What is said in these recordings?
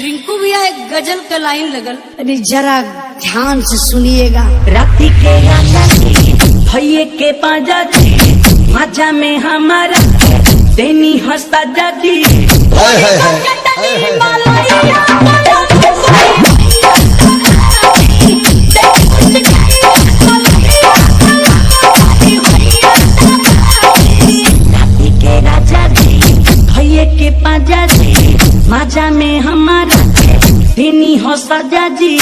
रिंकू भैया एक गजल का लाइन लगल, अभी जरा ध्यान से सुनिएगा। राती के राजा जी भैये के पाजा जी मजा में हमारा देनी हंसता जाजी। राती के राजा जी भैये के पाजा जी मजा में हमारा देनी हंसता जाजी।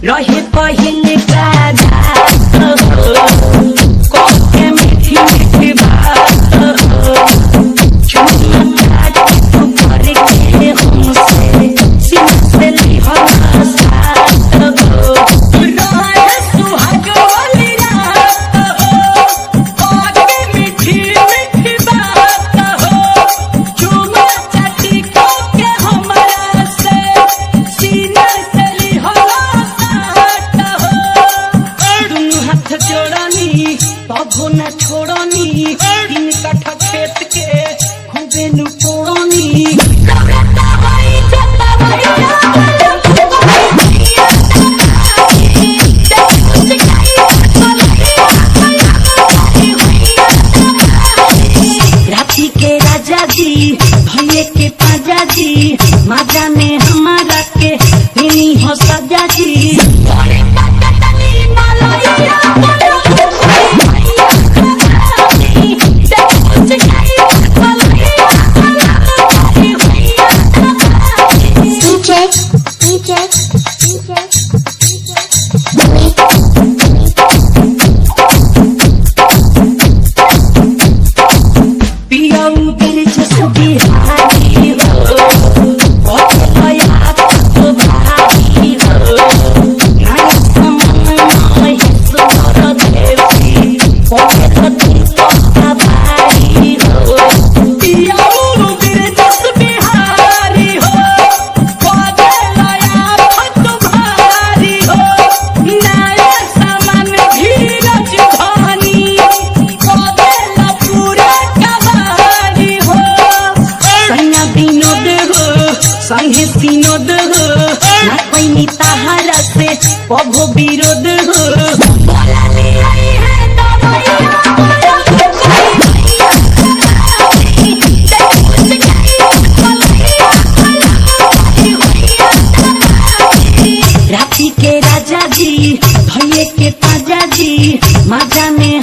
रहे पहले का के मीठी मीठी बात से ली सुहाग वाली रात के मीठी मीठी बात चुमा चाटी को के हमारा से सीना से ली हाथ जोड़नी तबो न छोड़नी तीन कट्ठा खेत के खूबे नु तोड़नी। राती के राजा जी भैये के पाजा जी मजा में हमारा के इन्हीं हो सजा जी। संगे विनोद हो ना कोई ताहरा से पभो विरोध हो। राती के राजा जी भैये के पाजा जी मजा में